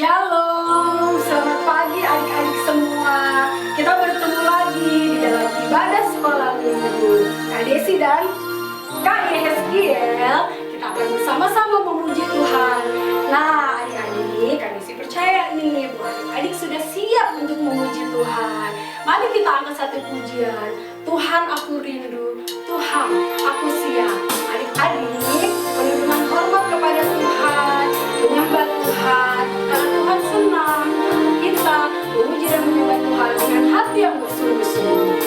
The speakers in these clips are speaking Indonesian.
Shalom, selamat pagi adik-adik semua. Kita bertemu lagi di dalam ibadah sekolah minggu. Kak Desi dan Kak Yeskiel, kita akan bersama-sama memuji Tuhan. Nah, adik-adik, Kak Desi percaya nih, bahwa adik-adik sudah siap untuk memuji Tuhan. Mari kita angkat satu pujian. Tuhan, aku rindu. Tuhan, aku siap. Adik-adik, penuh dengan hormat kepada Tuhan, menyembah Tuhan, karena Tuhan senang kita memuji dan menyembah Tuhan dengan hati yang bersungguh-sungguh.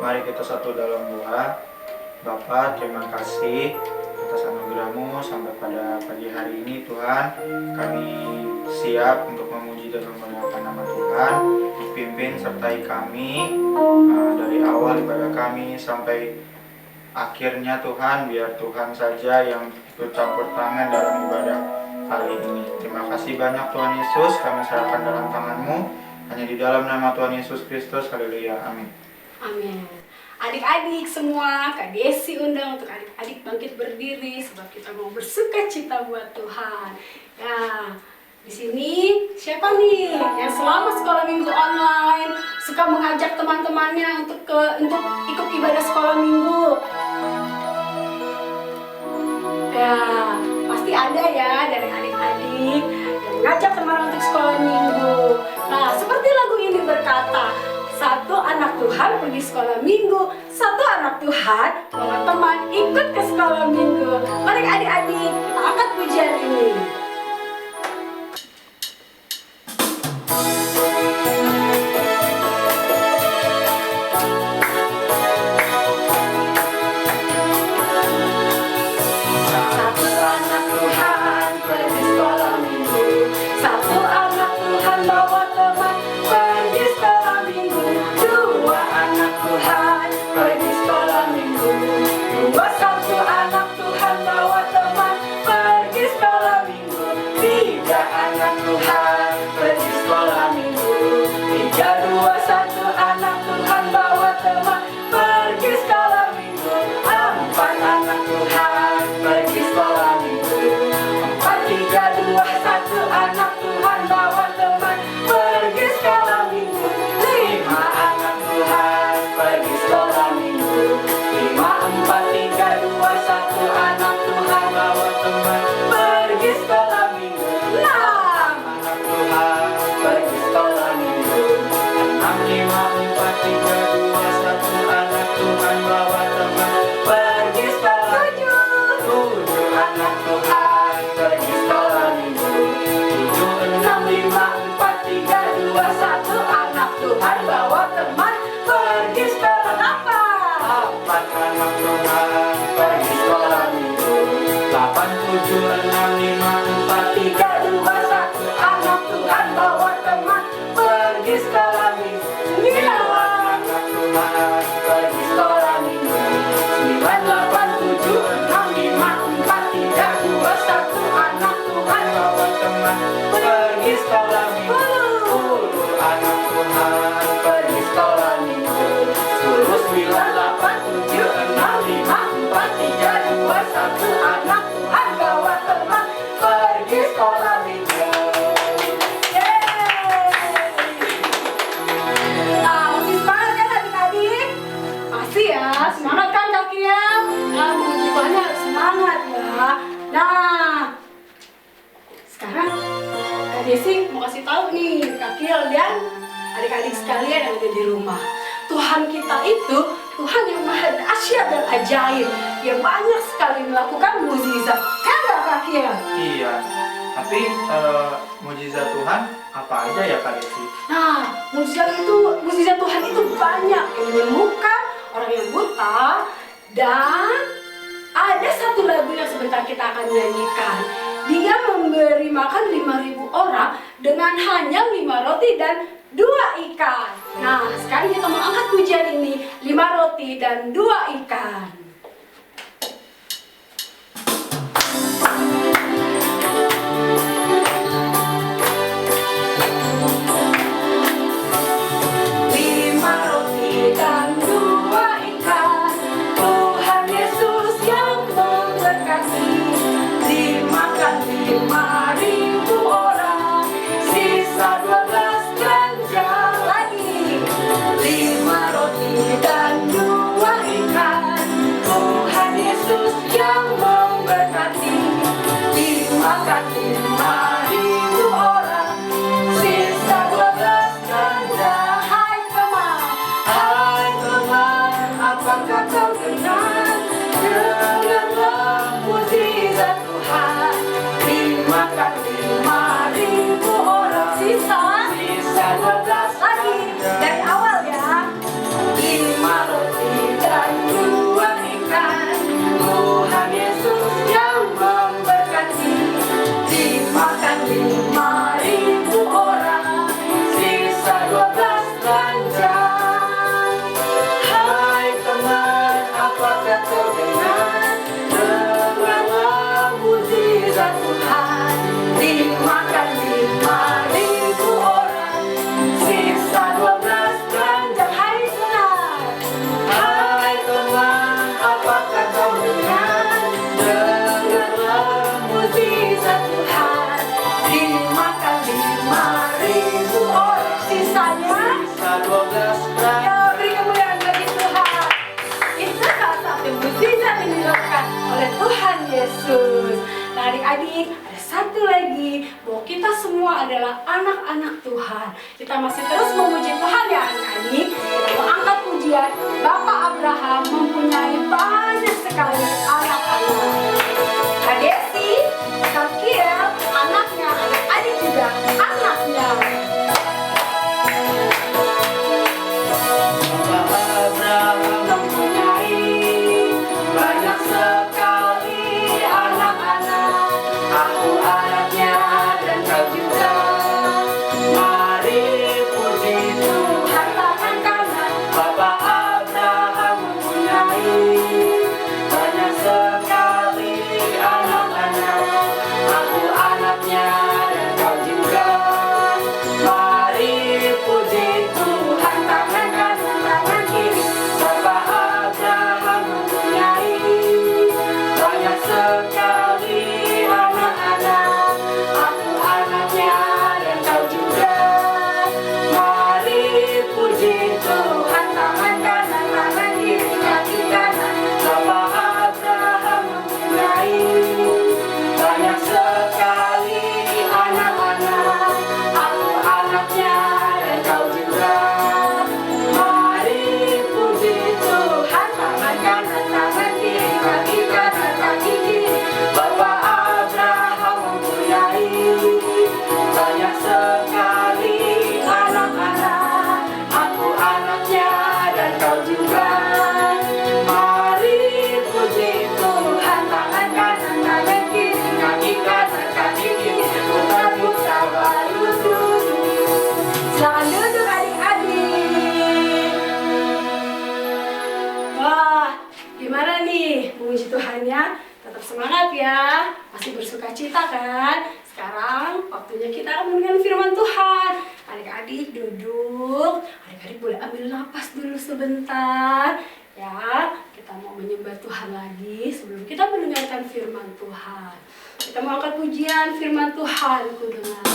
Mari kita satu dalam doa. Bapa, terima kasih atas anugerah-Mu sampai pada pagi hari ini Tuhan. Kami siap untuk memuji dan memuliakan nama Tuhan. Pimpin sertai kami dari awal ibadah kami sampai akhirnya Tuhan. Biar Tuhan saja yang ikut campur tangan dalam ibadah kali ini. Terima kasih banyak Tuhan Yesus, kami serahkan dalam tangan-Mu. Hanya di dalam nama Tuhan Yesus Kristus. Haleluya. Amin. Amin. Adik-adik semua, Kak Desi undang untuk adik-adik bangkit berdiri sebab kita mau bersuka cita buat Tuhan. Ya, di sini siapa nih yang selama sekolah minggu online suka mengajak teman-temannya untuk ikut ibadah sekolah minggu? Ya, pasti ada ya dari adik-adik yang mengajak teman untuk sekolah minggu. Nah, seperti lagu ini berkata, satu anak Tuhan pergi sekolah minggu, satu anak Tuhan bawa teman ikut ke sekolah minggu. Mari adik-adik kita angkat pujian ini. Tuhan pergi sekolah minggu. 3, 2, 1, anak Tuhan bawa teman pergi sekolah minggu. 4 anak Tuhan pergi sekolah minggu. 4, 3, 2, 1, anak Tuhan bawa teman pergi sekolah minggu. 5 anak Tuhan pergi sekolah minggu. 5, 4, 3, 2, 1, anak Tuhan bawa teman pergi sekolah minggu. 6 anak Tuhan pergi sekolah minggu. 6, 5, 4, 3, 2, 1, anak Tuhan bawa teman pergi sekolah. 7 anak Tuhan pergi sekolah minggu. 7, 6, 5, 4, 3, 2, 1, anak Tuhan bawa teman pergi sekolah. 8 anak Tuhan pergi sekolah minggu. 8, 7, 6, 5, 4, 3, 2, 1, anak Tuhan bawa teman pergi sekolah minggu. 9 anak Tuhan pergi sekolah minggu. 9, 8, 7, 6, 5, 4, 3, 2, 1, anak Tuhan bawa teman pergi sekolah minggu. 10 anak Tuhan pergi sekolah minggu. 10, 9, 8, 7, 6, 5, 4, 3, 2, 1, anak Tuhan bawa teman pergi sekolah minggu. Nah, masih semangat kan adik-adik? Masih ya, semangat kan Kak Kiel? Nah, menuju Tuhan harus semangat ya. Nah, sekarang Kak Desi mau kasih tahu nih Kak Kiel dan adik-adik sekalian yang ada di rumah. Tuhan kita itu Tuhan yang maha dahsyat dan ajaib. Dia banyak sekali melakukan mukjizat. Kan nggak Kak Kiel? Iya, tapi mukjizat Tuhan apa aja ya Kak Desi? Nah, mukjizat Tuhan itu banyak, yang menyembuhkan orang yang buta, dan ada satu lagu yang sebentar kita akan nyanyikan. Dia memberi makan 5.000 orang dengan hanya 5 roti dan 2 ikan. Nah, sekarang kita mau angkat pujian ini, 5 roti dan 2 ikan. Yesus. Nah adik-adik, ada satu lagi, bahwa kita semua adalah anak-anak Tuhan. Kita masih terus memuji Tuhan ya adik-adik. Kita mau angkat pujian, Bapak Abraham mempunyai banyak sekali anak-anak. Kak Desi, Kak Kiel, anaknya, adik-adik juga anaknya. Bapak Abraham mempunyai banyak sekali anak-anak. Aku anaknya dan kau juga. Mari puji Tuhan tangan kanan. Bapak Abraham mempunyai Tuhan. Mari puji Tuhan, tangan kanan, tangan kiri, kaki kanan, kaki kiri, putar-putar baru duduk. Silakan duduk adik-adik. Wah, gimana nih memuji Tuhannya? Tetap semangat ya, masih bersuka cita kan? Sekarang waktunya kita akan mendengar firman Tuhan. Adik-adik duduk, adik-adik boleh ambil napas dulu sebentar. Ya, kita mau menyembah Tuhan lagi sebelum kita mendengarkan firman Tuhan. Kita mau angkat pujian firman Tuhan, ku dengar.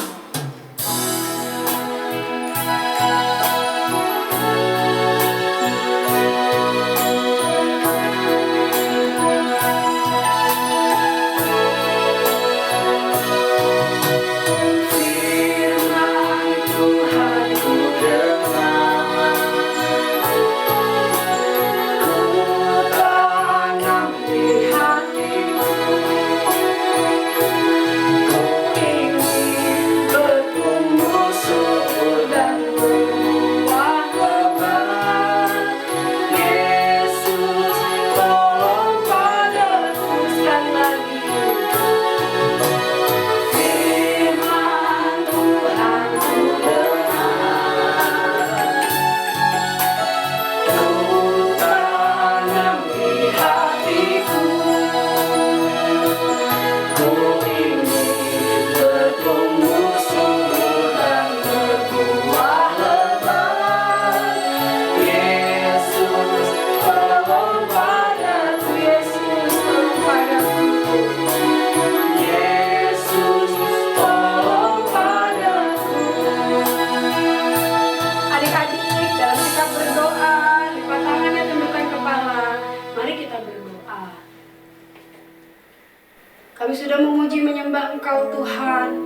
Kami sudah memuji menyembah Engkau Tuhan.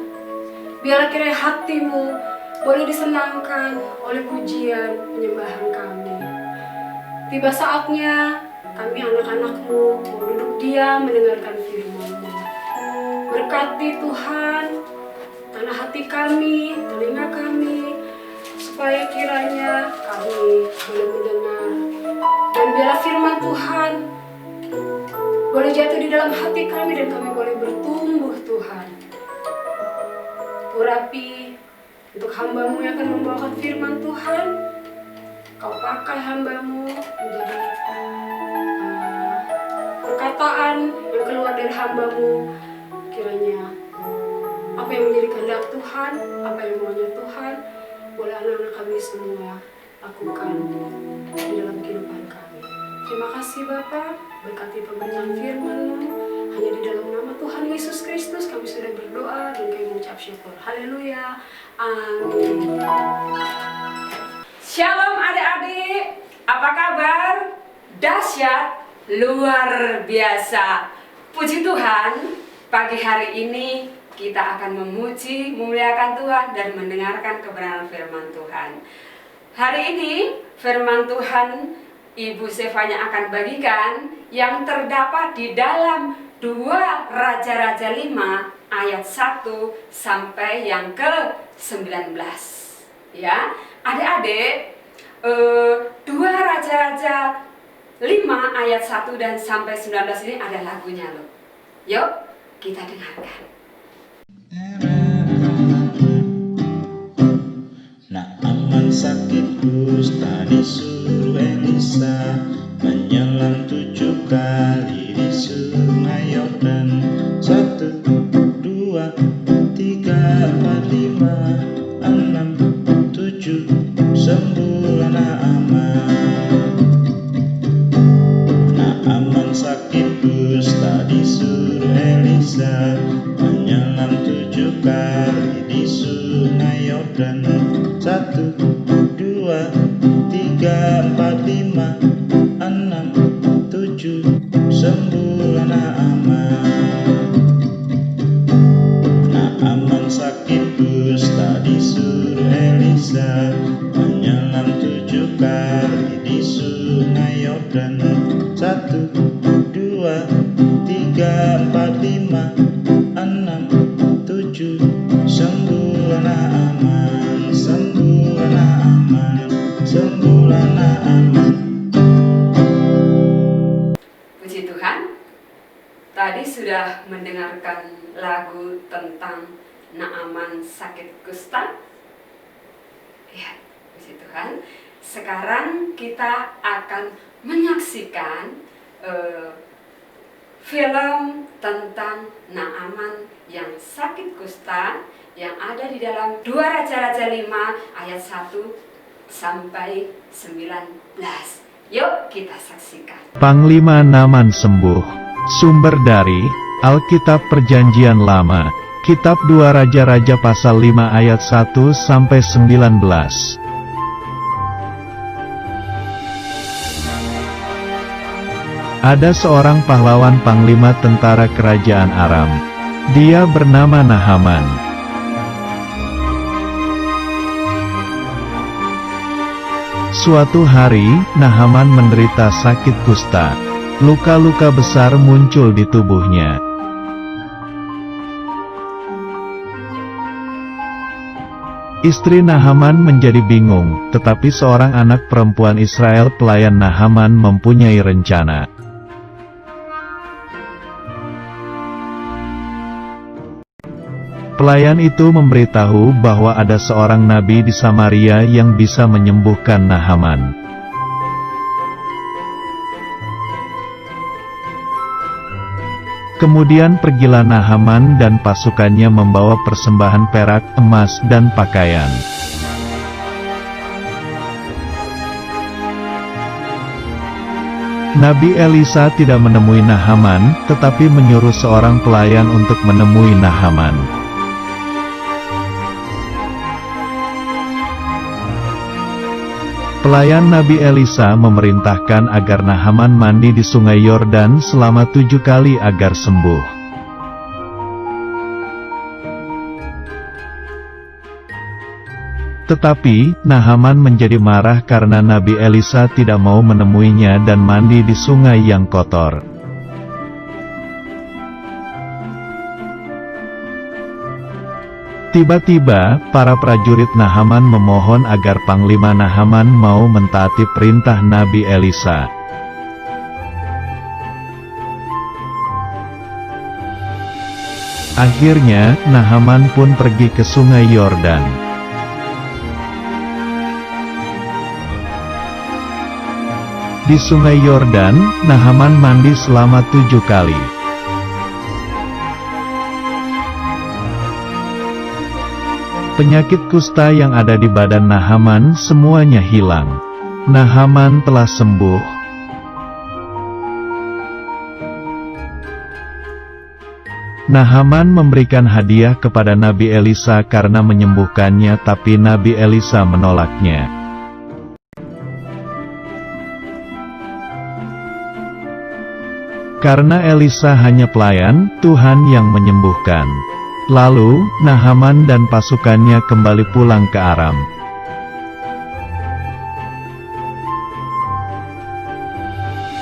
Biar kiranya hatimu boleh disenangkan oleh pujian penyembahan kami. Tiba saatnya kami anak-anak-Mu mau duduk diam mendengarkan firman-Mu. Berkati Tuhan tanah hati kami, telinga kami, supaya kiranya kami boleh mendengar. Dan biarlah firman Tuhan boleh jatuh di dalam hati kami dan kami boleh bertumbuh Tuhan. Urapi untuk hamba-Mu yang akan membawakan firman Tuhan. Kau pakai hamba-Mu menjadi perkataan yang keluar dari hamba-Mu. Kiranya apa yang menjadi kehendak Tuhan, apa yang maunya Tuhan, boleh anak-anak kami semua lakukan di dalam kehidupan kami. Terima kasih Bapa, berkati pemberitaan firman-Mu. Hanya di dalam nama Tuhan Yesus Kristus kami sudah berdoa dan kami mengucap syukur. Haleluya. Amin. Shalom adik-adik, apa kabar? Dahsyat, luar biasa. Puji Tuhan, pagi hari ini kita akan memuji, memuliakan Tuhan dan mendengarkan kebenaran firman Tuhan. Hari ini firman Tuhan Ibu Sefanya akan bagikan yang terdapat di dalam 2 Raja-Raja 5 ayat 1 sampai yang ke-19. Ya, adik-adik, 2 Raja-Raja 5 ayat 1 dan sampai 19 ini ada lagunya loh. Yuk, kita dengarkan. Naaman sakit kusta disuruh Elisa menyelam 7 kali di sungai Yordan. 1, 2, 3, 4, 5, 6, 7, sembuhlah Naaman sakit kusta disuruh Elisa menyelam 7 kali di sungai Yordan. 1, 2, 3, 4, 5, 6, 7, sembuhlah Naaman sakit kusta disuruh Elisa menyelam 7 kali di sungai Yordan. 1, 2, 3, 4, 5, 6, 7, sembuhlah Naaman. sudah mendengarkan lagu tentang Naaman sakit kusta? Ya, puji Tuhan. Sekarang kita akan menyaksikan film tentang Naaman yang sakit kusta yang ada di dalam 2 Raja-Raja 5 ayat 1 sampai 19. Yuk kita saksikan. Panglima Naaman sembuh. Sumber dari Alkitab Perjanjian Lama, Kitab 2 Raja-Raja pasal 5 ayat 1 sampai 19. Ada seorang pahlawan panglima tentara kerajaan Aram. Dia bernama Nahaman. Suatu hari, Nahaman menderita sakit kusta. Luka-luka besar muncul di tubuhnya. Istri Nahaman menjadi bingung, tetapi seorang anak perempuan Israel pelayan Nahaman mempunyai rencana. Pelayan itu memberitahu bahwa ada seorang nabi di Samaria yang bisa menyembuhkan Nahaman. Kemudian pergilah Nahaman dan pasukannya membawa persembahan perak, emas, dan pakaian. Nabi Elisa tidak menemui Nahaman, tetapi menyuruh seorang pelayan untuk menemui Nahaman. Pelayan Nabi Elisa memerintahkan agar Nahaman mandi di sungai Yordan selama 7 kali agar sembuh. Tetapi, Nahaman menjadi marah karena Nabi Elisa tidak mau menemuinya dan mandi di sungai yang kotor. Tiba-tiba, para prajurit Nahaman memohon agar Panglima Nahaman mau mentaati perintah Nabi Elisa. Akhirnya, Nahaman pun pergi ke sungai Yordan. Di sungai Yordan, Nahaman mandi selama 7 kali. Penyakit kusta yang ada di badan Nahaman semuanya hilang. Nahaman telah sembuh. Nahaman memberikan hadiah kepada Nabi Elisa karena menyembuhkannya, tapi Nabi Elisa menolaknya. Karena Elisa hanya pelayan, Tuhan yang menyembuhkan. Lalu, Nahaman dan pasukannya kembali pulang ke Aram.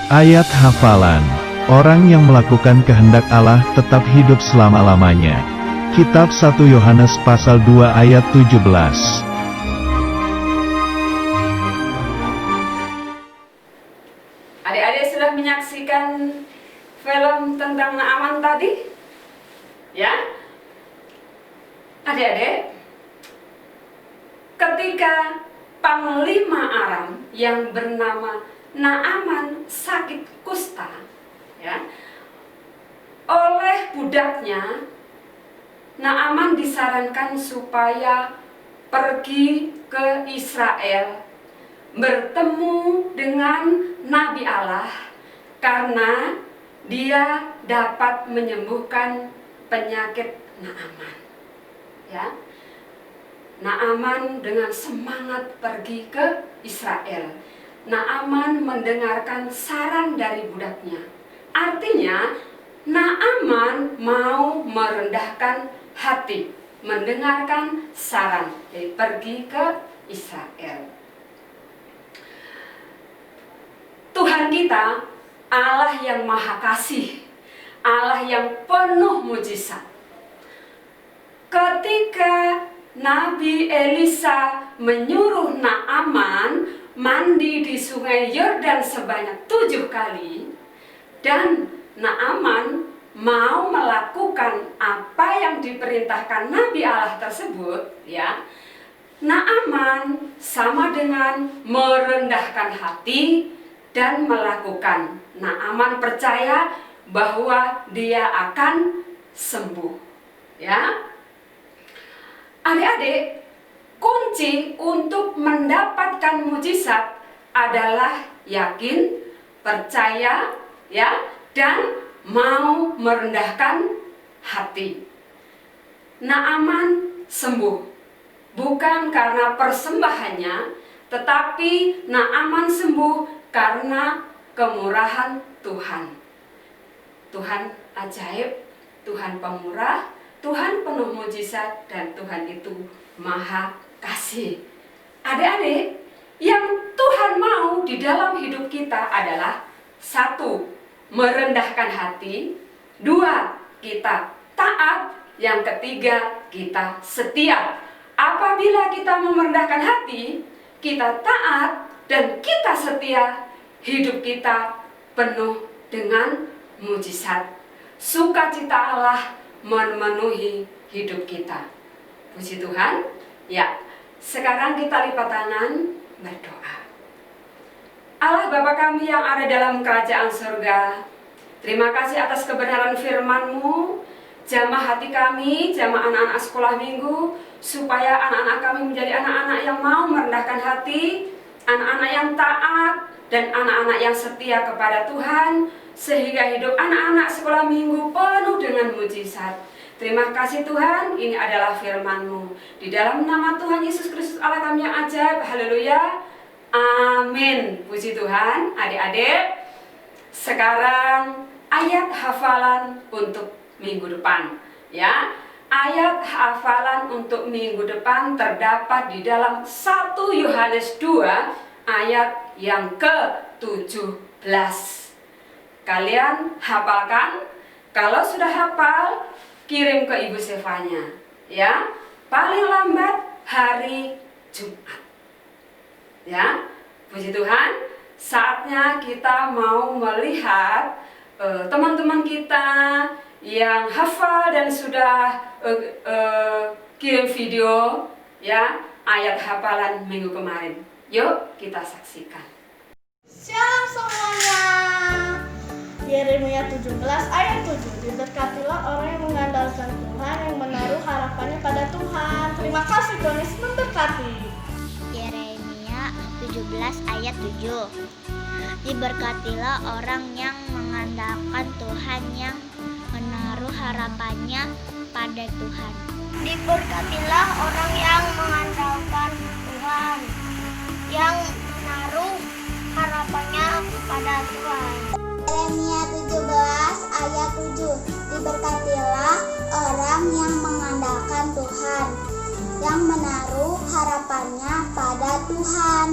Ayat hafalan. Orang yang melakukan kehendak Allah tetap hidup selama-lamanya. Kitab 1 Yohanes pasal 2 ayat 17. Adik-adik sudah menyaksikan film tentang Naaman tadi? Ya? Adik-adik, ketika Panglima Aram yang bernama Naaman sakit kusta, ya, oleh budaknya, Naaman disarankan supaya pergi ke Israel, bertemu dengan Nabi Allah, karena dia dapat menyembuhkan penyakit Naaman. Ya, Naaman dengan semangat pergi ke Israel. Naaman mendengarkan saran dari budaknya. Artinya, Naaman mau merendahkan hati, mendengarkan saran, jadi pergi ke Israel. Tuhan kita, Allah yang Maha Kasih, Allah yang penuh mujizat. Ketika Nabi Elisa menyuruh Naaman mandi di sungai Yordan sebanyak 7 kali, dan Naaman mau melakukan apa yang diperintahkan Nabi Allah tersebut, ya, Naaman sama dengan merendahkan hati dan melakukan. Naaman percaya bahwa dia akan sembuh, ya. Adik-adik, kunci untuk mendapatkan mujizat adalah yakin, percaya, ya, dan mau merendahkan hati. Naaman sembuh bukan karena persembahannya, tetapi Naaman sembuh karena kemurahan Tuhan. Tuhan ajaib, Tuhan pemurah, Tuhan penuh mujizat, dan Tuhan itu maha kasih. Adik-adik, yang Tuhan mau di dalam hidup kita adalah 1, merendahkan hati, 2, kita taat, yang ketiga, kita setia. Apabila kita merendahkan hati, kita taat, dan kita setia, hidup kita penuh dengan mujizat. Sukacita Allah memenuhi hidup kita. Puji Tuhan. Ya, sekarang kita lipat tangan berdoa. Allah Bapa kami yang ada dalam kerajaan surga, terima kasih atas kebenaran firman-Mu. Jamah hati kami, jamah anak-anak sekolah minggu, supaya anak-anak kami menjadi anak-anak yang mau merendahkan hati, anak-anak yang taat, dan anak-anak yang setia kepada Tuhan, sehingga hidup anak-anak sekolah minggu penuh dengan mujizat. Terima kasih Tuhan, ini adalah firman-Mu. Di dalam nama Tuhan Yesus Kristus Allah kami yang ajaib, haleluya, amin. Puji Tuhan. Adik-adik, sekarang ayat hafalan untuk minggu depan, ya. Ayat hafalan untuk minggu depan terdapat di dalam 1 Yohanes 2 ayat yang ke-17. Kalian hafalkan. Kalau sudah hafal, kirim ke Ibu Sevanya, ya. Paling lambat hari Jumat, ya. Puji Tuhan. Saatnya kita mau melihat teman-teman kita yang hafal dan sudah kirim video, ya, ayat hafalan minggu kemarin. Yuk kita saksikan. Shalom semuanya. Yeremia 17 ayat 7. Diberkatilah orang yang mengandalkan Tuhan, yang menaruh harapannya pada Tuhan. Terima kasih, Tuhan Yesus memberkati. Yeremia 17 ayat 7. Diberkatilah orang yang mengandalkan Tuhan, yang menaruh harapannya pada Tuhan. Diberkatilah orang yang mengandalkan Tuhan, yang menaruh harapannya pada Tuhan. Yeremia 17 ayat 7. Diberkatilah orang yang mengandalkan Tuhan, yang menaruh harapannya pada Tuhan.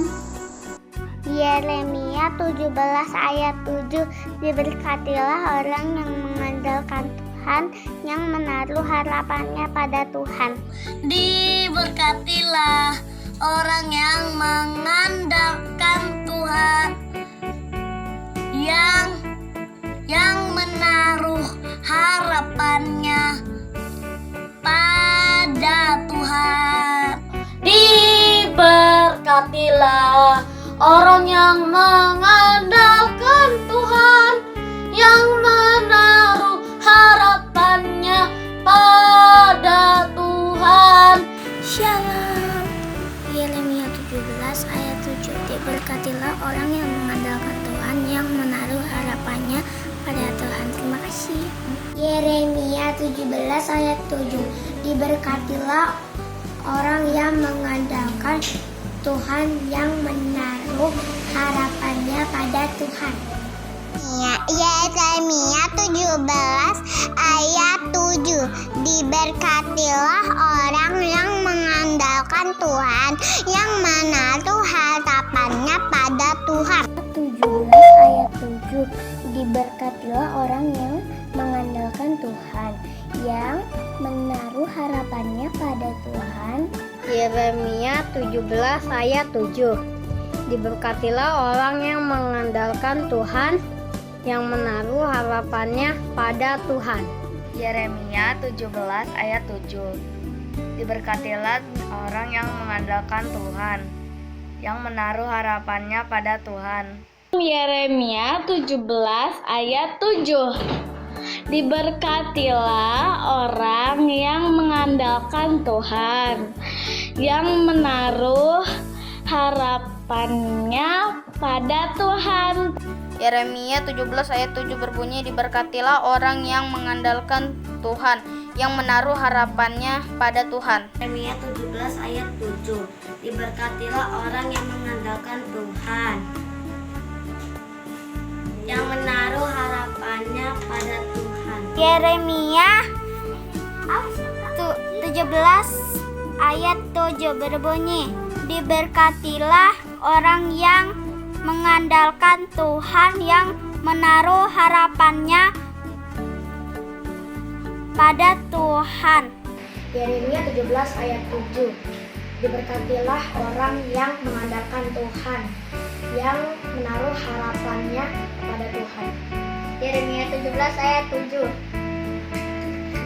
Yeremia 17 ayat 7. Diberkatilah orang yang mengandalkan Tuhan, yang menaruh harapannya pada Tuhan. Diberkatilah orang yang mengandalkan Tuhan, yang menaruh harapannya pada Tuhan. Diberkatilah orang yang mengandalkan Tuhan, yang menaruh harapannya pada Tuhan. Shalom. Yeremia 17 ayat 7. Diberkatilah orang yang mengandalkan Tuhan, yang menaruh harapannya pada Tuhan. Terima kasih. Yeremia 17 ayat 7. Diberkatilah orang yang mengandalkan Tuhan, yang menaruh harapannya pada Tuhan. Yeremia 17 ayat 7. Diberkatilah orang yang mengandalkan Tuhan, yang menaruh harapannya pada Tuhan. 17 ayat 7. Diberkatilah orang yang mengandalkan Tuhan, yang menaruh harapannya pada Tuhan. Yeremia 17 ayat 7. Diberkatilah orang yang mengandalkan Tuhan, yang menaruh harapannya pada Tuhan. Yeremia 17 ayat 7. Diberkatilah orang yang mengandalkan Tuhan, yang menaruh harapannya pada Tuhan. Yeremia 17 ayat 7. Diberkatilah orang yang mengandalkan Tuhan, yang menaruh harapannya pada Tuhan. Yeremia 17 ayat 7 berbunyi, diberkatilah orang yang mengandalkan Tuhan, yang menaruh harapannya pada Tuhan. Yeremia 17 ayat 7. Diberkatilah orang yang mengandalkan Tuhan, yang menaruh harapannya pada Tuhan. Yeremia 17 ayat 7 berbunyi, diberkatilah orang yang mengandalkan Tuhan, yang menaruh harapannya pada Tuhan. Yeremia 17 ayat 7. Diberkatilah orang yang mengandalkan Tuhan, yang menaruh harapannya pada Tuhan. Yeremia 17 ayat 7.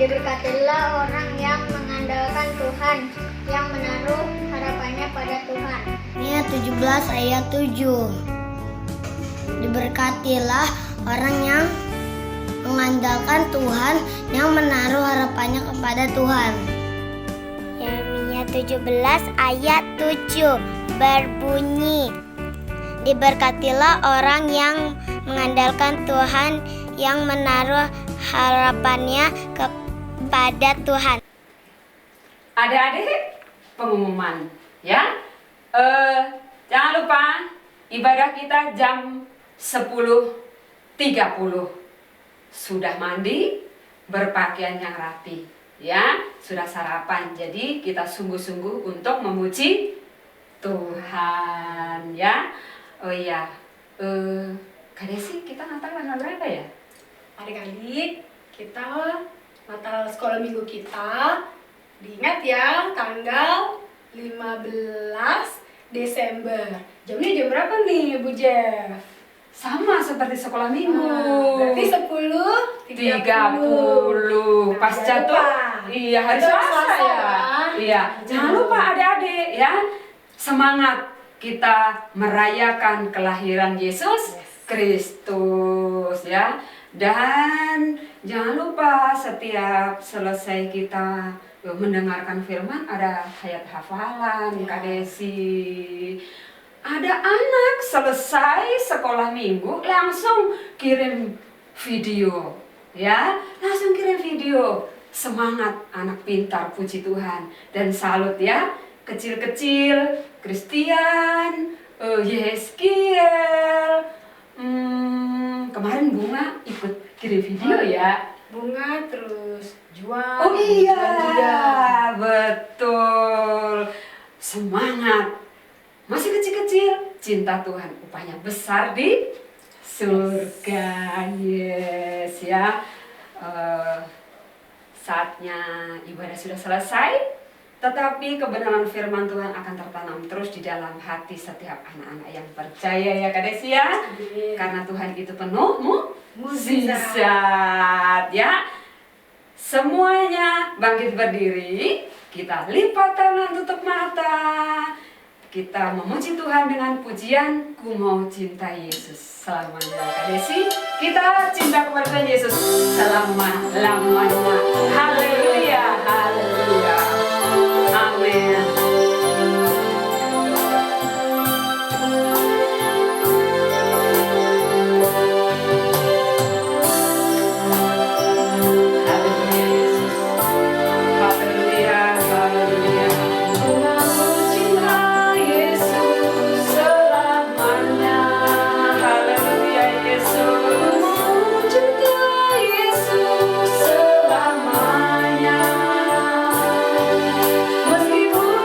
Diberkatilah orang yang mengandalkan Tuhan, yang menaruh harapannya pada Tuhan. Yeremia 17 ayat 7. Diberkatilah orang yang mengandalkan Tuhan, yang menaruh harapannya kepada Tuhan. Yeremia 17 ayat 7 berbunyi, diberkatilah orang yang mengandalkan Tuhan, yang menaruh harapannya kepada Tuhan. Adik-adik, pengumuman ya. Jangan lupa ibadah kita jam 10.30. Sudah mandi, berpakaian yang rapi ya, sudah sarapan. Jadi kita sungguh-sungguh untuk memuji Tuhan ya. Oh iya, Kak Desi, kita Natal tanggal berapa ya? Adik-adik, kita Natal sekolah minggu kita, diingat ya, tanggal 15 Desember. Jamnya jam berapa nih, Bu Jeff? Sama seperti sekolah minggu. Berarti 10.30. Pas jatuh. Iya, hari Selasa ya. Iya, jangan lupa adik-adik ya. Semangat kita merayakan kelahiran Yesus Kristus ya. Dan jangan lupa setiap selesai kita mendengarkan firman ada ayat hafalan, Kak Desi. Ada anak selesai sekolah minggu langsung kirim video ya, langsung kirim video. Semangat anak pintar, puji Tuhan. Dan salut ya, kecil-kecil Christian, Yeskiel, kemarin Bunga ikut kirim video ya. Bunga terus Juan. Oh iya, betul. Semangat. Masih kecil-kecil, cinta Tuhan upahnya besar di surga. Yes ya. Saatnya ibadah sudah selesai, tetapi kebenaran firman Tuhan akan tertanam terus di dalam hati setiap anak-anak yang percaya ya Kak Desi ya. Karena Tuhan itu penuh mukjizat ya. Semuanya bangkit berdiri, kita lipat tangan, tutup mata. Kita memuji Tuhan dengan pujian Ku Mau Cinta Yesus selamanya. Kak Desi, kita cinta kepada Tuhan Yesus selama-lamanya. Haleluya, haleluya. Amin. Meskipun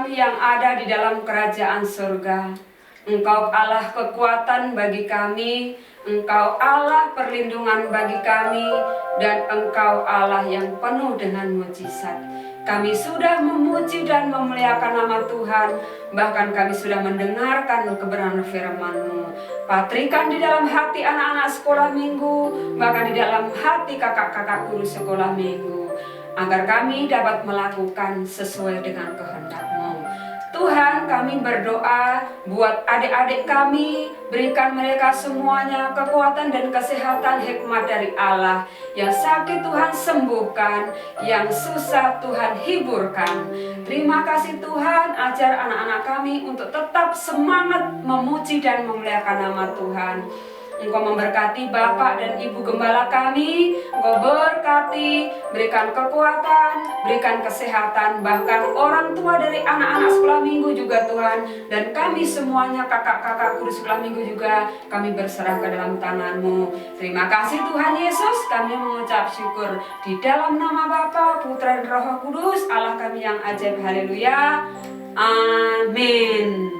kami yang ada di dalam kerajaan surga. Engkau Allah kekuatan bagi kami, Engkau Allah perlindungan bagi kami, dan Engkau Allah yang penuh dengan mujizat. Kami sudah memuji dan memuliakan nama Tuhan, bahkan kami sudah mendengarkan kebenaran firman-Mu. Patrikan di dalam hati anak-anak sekolah minggu, bahkan di dalam hati kakak-kakak guru sekolah minggu, agar kami dapat melakukan sesuai dengan kehendak-Mu. Tuhan, kami berdoa buat adik-adik kami, berikan mereka semuanya kekuatan dan kesehatan hikmat dari Allah. Yang sakit Tuhan sembuhkan, yang susah Tuhan hiburkan. Terima kasih Tuhan, ajar anak-anak kami untuk tetap semangat memuji dan memuliakan nama Tuhan. Engkau memberkati Bapak dan Ibu Gembala kami, Engkau berkati, berikan kekuatan, berikan kesehatan, bahkan orang tua dari anak-anak sekolah minggu juga Tuhan, dan kami semuanya kakak-kakak guru sekolah minggu juga, kami berserah ke dalam tangan-Mu. Terima kasih Tuhan Yesus, kami mengucap syukur di dalam nama Bapa, Putra dan Roh Kudus, Allah kami yang ajaib, haleluya, amin.